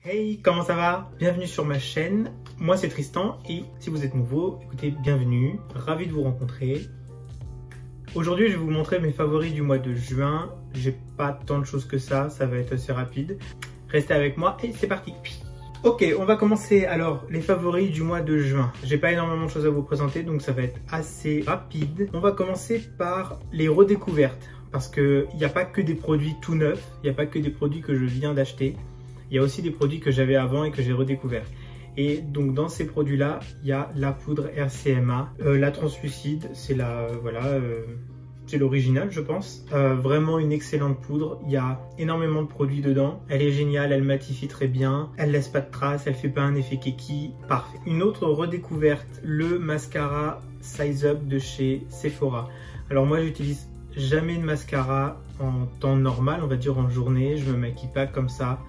Hey, comment ça va? Bienvenue sur ma chaîne, moi c'est Tristan et si vous êtes nouveau, écoutez, bienvenue, ravi de vous rencontrer. Aujourd'hui je vais vous montrer mes favoris du mois de juin, j'ai pas tant de choses que ça va être assez rapide. Restez avec moi et c'est parti. Ok, on va commencer alors les favoris du mois de juin. J'ai pas énormément de choses à vous présenter donc ça va être assez rapide. On va commencer par les redécouvertes parce qu'il n'y a pas que des produits tout neufs, il n'y a pas que des produits que je viens d'acheter. Il y a aussi des produits que j'avais avant et que j'ai redécouverts. Et donc dans ces produits-là, il y a la poudre RCMA, la translucide, c'est la c'est l'original je pense. Vraiment une excellente poudre, il y a énormément de produits dedans. Elle est géniale, elle matifie très bien, elle laisse pas de traces, elle fait pas un effet keki, parfait. Une autre redécouverte, le mascara Size Up de chez Sephora. Alors moi j'utilise jamais de mascara en temps normal, on va dire en journée, je me maquille pas comme ça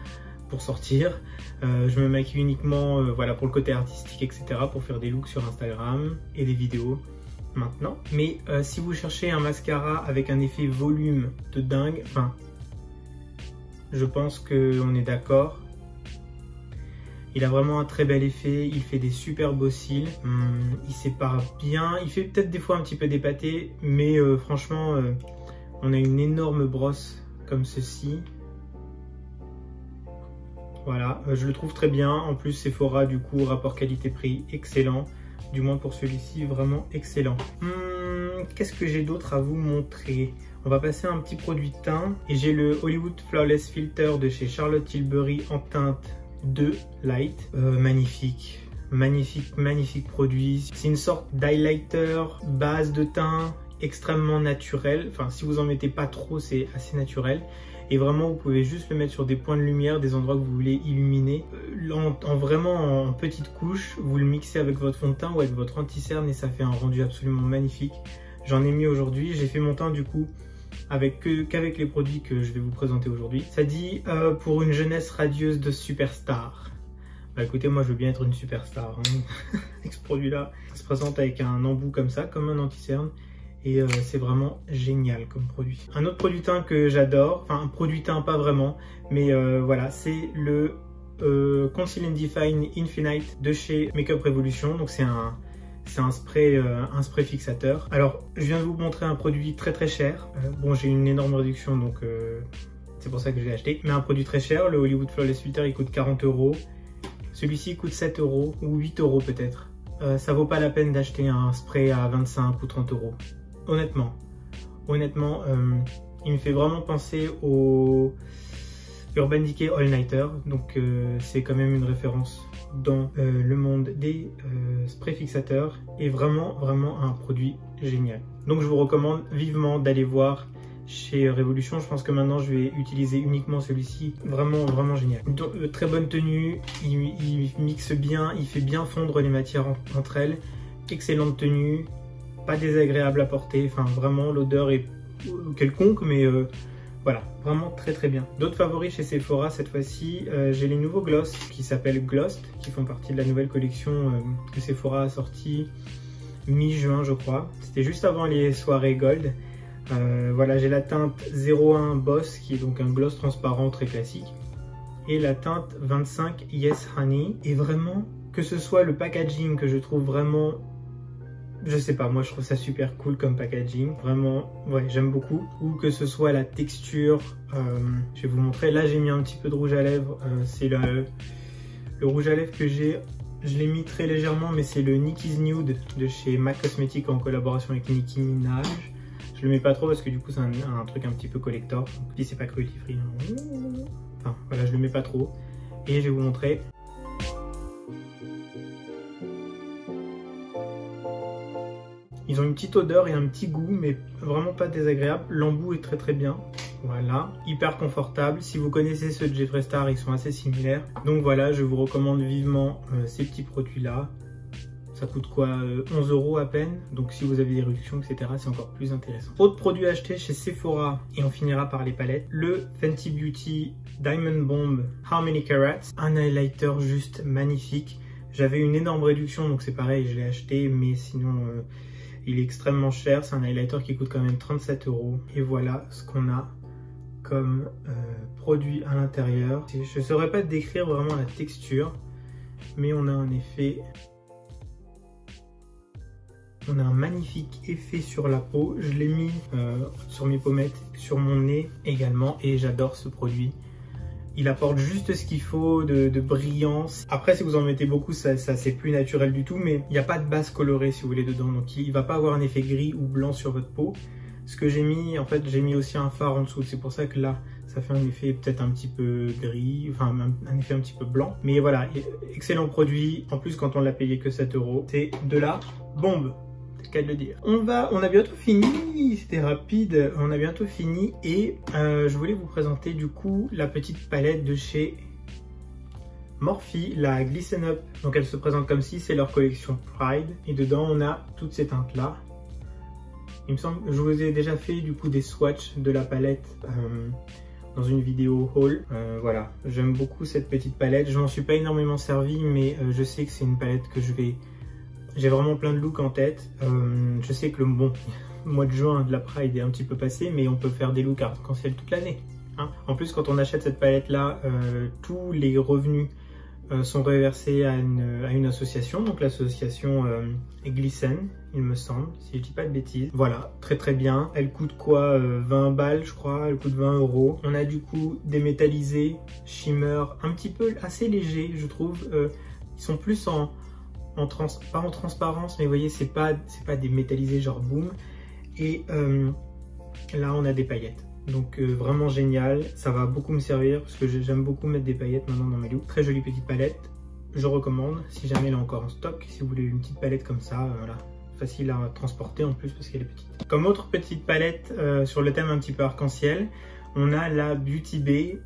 pour sortir, je me maquille uniquement voilà, pour le côté artistique etc, pour faire des looks sur Instagram et des vidéos maintenant. Mais si vous cherchez un mascara avec un effet volume de dingue, enfin je pense qu'on est d'accord, il a vraiment un très bel effet, il fait des super beaux cils, il sépare bien, il fait peut-être des fois un petit peu dépaté, mais franchement on a une énorme brosse comme ceci. Voilà, je le trouve très bien. En plus, Sephora, du coup, rapport qualité-prix excellent. Du moins pour celui-ci, vraiment excellent. Qu'est-ce que j'ai d'autre à vous montrer? On va passer à un petit produit teint. Et j'ai le Hollywood Flawless Filter de chez Charlotte Tilbury en teinte 2 Light. Magnifique, magnifique, magnifique produit. C'est une sorte d'highlighter, base de teint extrêmement naturel. Enfin, si vous en mettez pas trop, c'est assez naturel. Et vraiment, vous pouvez juste le mettre sur des points de lumière, des endroits que vous voulez illuminer. Vraiment en petites couches, vous le mixez avec votre fond de teint ou avec votre anti-cerne et ça fait un rendu absolument magnifique. J'en ai mis aujourd'hui. J'ai fait mon teint du coup qu'avec les produits que je vais vous présenter aujourd'hui. Ça dit pour une jeunesse radieuse de superstar. Bah écoutez, moi je veux bien être une superstar. Hein. Avec ce produit-là, ça se présente avec un embout comme ça, comme un anti-cerne. Et c'est vraiment génial comme produit. Un autre produit teint que j'adore, enfin un produit teint pas vraiment, mais voilà, c'est le Conceal and Define Infinite de chez Makeup Revolution. Donc c'est un spray fixateur. Alors je viens de vous montrer un produit très très cher. Bon, j'ai une énorme réduction donc c'est pour ça que je l'ai acheté. Mais un produit très cher, le Hollywood Flawless Filter, il coûte 40 €. Celui-ci coûte 7 € ou 8 € peut-être. Ça vaut pas la peine d'acheter un spray à 25 ou 30 €. Honnêtement, il me fait vraiment penser au Urban Decay All Nighter, donc c'est quand même une référence dans le monde des sprays fixateurs et vraiment un produit génial. Donc je vous recommande vivement d'aller voir chez Revolution. Je pense que maintenant je vais utiliser uniquement celui-ci, vraiment génial. Donc, très bonne tenue, il mixe bien, il fait bien fondre les matières entre elles, excellente tenue. Pas désagréable à porter, enfin vraiment l'odeur est quelconque mais voilà, vraiment très bien. D'autres favoris chez Sephora cette fois-ci, j'ai les nouveaux gloss qui s'appellent Glossed, qui font partie de la nouvelle collection que Sephora a sortie mi-juin je crois. C'était juste avant les soirées Gold. Voilà, j'ai la teinte 01 Boss qui est donc un gloss transparent très classique et la teinte 25 Yes Honey. Et vraiment, que ce soit le packaging que je trouve vraiment, je sais pas, moi je trouve ça super cool comme packaging, vraiment, ouais, j'aime beaucoup. Ou que ce soit la texture, je vais vous montrer, là j'ai mis un petit peu de rouge à lèvres, c'est le rouge à lèvres que j'ai, je l'ai mis très légèrement, mais c'est le Nicki's Nude de chez MAC Cosmetics en collaboration avec Nicki Minaj. Je le mets pas trop parce que du coup c'est un truc un petit peu collector, puis c'est pas cruelty free, enfin voilà, je le mets pas trop. Et je vais vous montrer. Ils ont une petite odeur et un petit goût, mais vraiment pas désagréable. L'embout est très bien. Voilà, hyper confortable. Si vous connaissez ceux de Jeffree Star, ils sont assez similaires. Donc voilà, je vous recommande vivement ces petits produits-là. Ça coûte quoi, 11 € à peine. Donc si vous avez des réductions, etc., c'est encore plus intéressant. Autre produit acheté chez Sephora, et on finira par les palettes. Le Fenty Beauty Diamond Bomb How Many Carats. Un highlighter juste magnifique. J'avais une énorme réduction, donc c'est pareil, je l'ai acheté, mais sinon... il est extrêmement cher, c'est un highlighter qui coûte quand même 37 €. Et voilà ce qu'on a comme produit à l'intérieur. Je ne saurais pas décrire vraiment la texture, mais on a un effet... On a un magnifique effet sur la peau. Je l'ai mis sur mes pommettes, sur mon nez également, et j'adore ce produit. Il apporte juste ce qu'il faut de brillance. Après, si vous en mettez beaucoup, ça c'est plus naturel du tout, mais il n'y a pas de base colorée si vous voulez dedans, donc il ne va pas avoir un effet gris ou blanc sur votre peau. Ce que j'ai mis, en fait, j'ai mis aussi un fard en dessous. C'est pour ça que là, ça fait un effet peut-être un petit peu gris, enfin un effet un petit peu blanc. Mais voilà, excellent produit. En plus, quand on l'a payé que 7 €, c'est de la bombe. C'est le cas de le dire. On a bientôt fini, c'était rapide. On a bientôt fini et je voulais vous présenter du coup la petite palette de chez Morphe, la Glisten Up. Donc elle se présente comme si, c'est leur collection Pride. Et dedans, on a toutes ces teintes-là. Il me semble que je vous ai déjà fait du coup des swatchs de la palette dans une vidéo haul. Voilà, j'aime beaucoup cette petite palette. Je m'en suis pas énormément servi, mais je sais que c'est une palette que j'ai vraiment plein de looks en tête. Je sais que le mois de juin de la Pride est un petit peu passé, mais on peut faire des looks arc-en-ciel toute l'année. Hein. En plus, quand on achète cette palette-là, tous les revenus sont reversés à une association, donc l'association Glisten, il me semble, si je dis pas de bêtises. Voilà, très très bien. Elle coûte quoi, 20 balles je crois, elle coûte 20 €. On a du coup des métallisés, shimmer, un petit peu assez légers je trouve. Ils sont plus pas en transparence, mais vous voyez, c'est pas des métallisés genre boom. Et là on a des paillettes. Donc vraiment génial, ça va beaucoup me servir parce que j'aime beaucoup mettre des paillettes maintenant dans mes looks. Très jolie petite palette, je recommande si jamais elle est encore en stock. Si vous voulez une petite palette comme ça, voilà, facile à transporter en plus parce qu'elle est petite. Comme autre petite palette sur le thème un petit peu arc-en-ciel, on a la Beauty Bay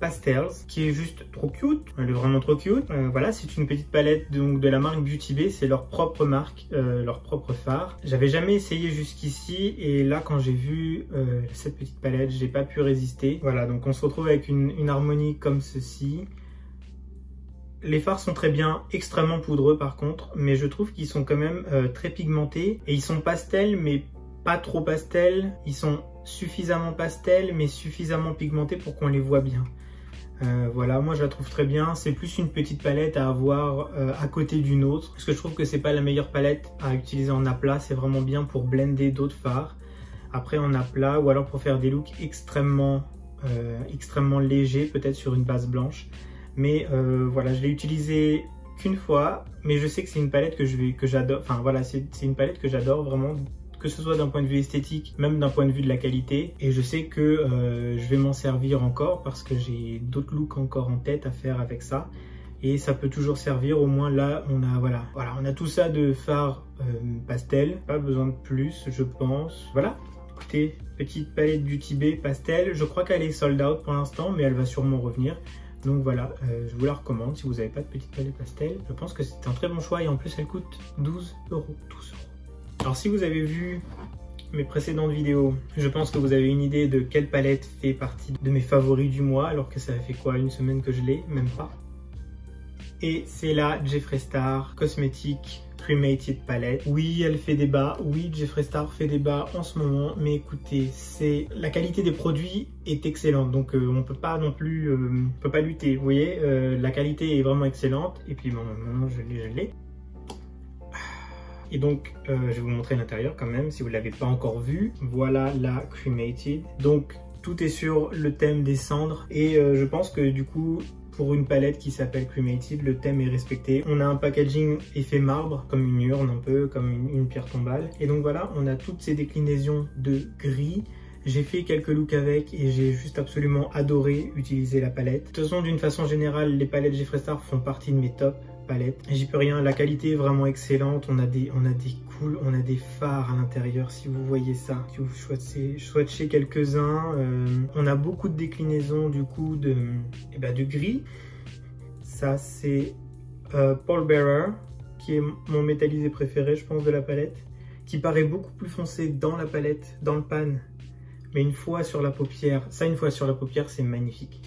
Pastels qui est juste trop cute, elle est vraiment trop cute. Voilà, c'est une petite palette donc de la marque Beauty Bay, c'est leur propre marque, leur propre phare. J'avais jamais essayé jusqu'ici et là quand j'ai vu cette petite palette, j'ai pas pu résister. Voilà, donc on se retrouve avec une harmonie comme ceci. Les fards sont très bien, extrêmement poudreux par contre, mais je trouve qu'ils sont quand même très pigmentés et ils sont pastels mais pas trop pastels, ils sont suffisamment pastel mais suffisamment pigmenté pour qu'on les voit bien. Voilà, moi je la trouve très bien. C'est plus une petite palette à avoir à côté d'une autre parce que je trouve que c'est pas la meilleure palette à utiliser en aplat. C'est vraiment bien pour blender d'autres fards après en aplat ou alors pour faire des looks extrêmement légers, peut-être sur une base blanche. Mais voilà, je l'ai utilisée qu'une fois, mais je sais que c'est une palette que j'adore. Enfin voilà, c'est une palette que j'adore vraiment, que ce soit d'un point de vue esthétique, même d'un point de vue de la qualité. Et je sais que je vais m'en servir encore parce que j'ai d'autres looks encore en tête à faire avec ça. Et ça peut toujours servir, au moins là, on a tout ça de fard pastel. Pas besoin de plus, je pense. Voilà, écoutez, petite palette Beauty Bay pastel. Je crois qu'elle est sold out pour l'instant, mais elle va sûrement revenir. Donc voilà, je vous la recommande si vous n'avez pas de petite palette pastel. Je pense que c'est un très bon choix et en plus elle coûte 12 €. 12 €. Alors si vous avez vu mes précédentes vidéos, je pense que vous avez une idée de quelle palette fait partie de mes favoris du mois, alors que ça fait quoi, une semaine que je l'ai, même pas. Et c'est la Jeffree Star Cosmetics Cremated Palette. Oui, elle fait débat, oui, Jeffree Star fait débat en ce moment, mais écoutez, la qualité des produits est excellente, donc on peut pas non plus, peut pas lutter, vous voyez, la qualité est vraiment excellente, et puis bon, maintenant je l'ai. Et donc, je vais vous montrer l'intérieur quand même, si vous ne l'avez pas encore vu. Voilà la Cremated. Donc, tout est sur le thème des cendres, et je pense que du coup, pour une palette qui s'appelle Cremated, le thème est respecté. On a un packaging effet marbre, comme une urne un peu, comme une pierre tombale. Et donc voilà, on a toutes ces déclinaisons de gris. J'ai fait quelques looks avec et j'ai juste absolument adoré utiliser la palette. De toute façon, d'une façon générale, les palettes Jeffree Star font partie de mes top palettes. J'y peux rien, la qualité est vraiment excellente. On a des fards à l'intérieur, si vous voyez ça. Si vous swatchez quelques-uns, on a beaucoup de déclinaisons du coup de gris. Ça c'est Paul Bearer, qui est mon métallisé préféré, je pense, de la palette, qui paraît beaucoup plus foncé dans la palette, dans le pan. Mais une fois sur la paupière, c'est magnifique.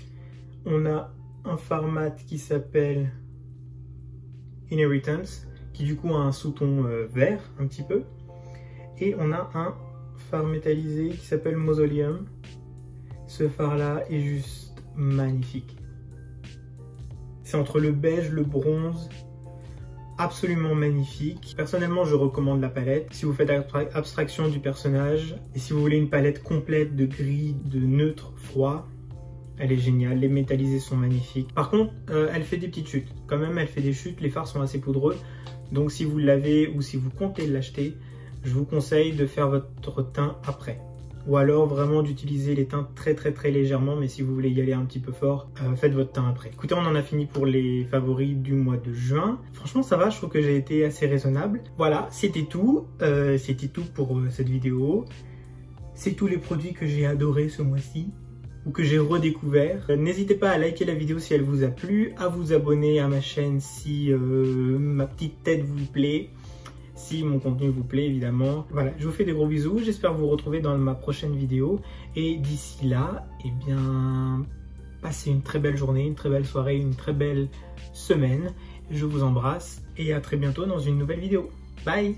On a un fard mat qui s'appelle Inheritance, qui du coup a un sous-ton vert un petit peu. Et on a un fard métallisé qui s'appelle Mausoleum, Ce fard-là est juste magnifique. C'est entre le beige, le bronze, absolument magnifique. Personnellement, je recommande la palette. Si vous faites abstraction du personnage et si vous voulez une palette complète de gris, de neutre, froid, elle est géniale. Les métallisés sont magnifiques. Par contre, elle fait des petites chutes. Quand même, elle fait des chutes. Les fards sont assez poudreux. Donc si vous l'avez ou si vous comptez l'acheter, je vous conseille de faire votre teint après. Ou alors vraiment d'utiliser les teints très légèrement, mais si vous voulez y aller un petit peu fort, faites votre teint après. Écoutez, on en a fini pour les favoris du mois de juin. Franchement, ça va, je trouve que j'ai été assez raisonnable. Voilà, c'était tout. C'était tout pour cette vidéo. C'est tous les produits que j'ai adorés ce mois-ci ou que j'ai redécouvert. N'hésitez pas à liker la vidéo si elle vous a plu, à vous abonner à ma chaîne si ma petite tête vous plaît. Si mon contenu vous plaît, évidemment. Voilà, je vous fais des gros bisous. J'espère vous retrouver dans ma prochaine vidéo. Et d'ici là, eh bien, passez une très belle journée, une très belle soirée, une très belle semaine. Je vous embrasse et à très bientôt dans une nouvelle vidéo. Bye!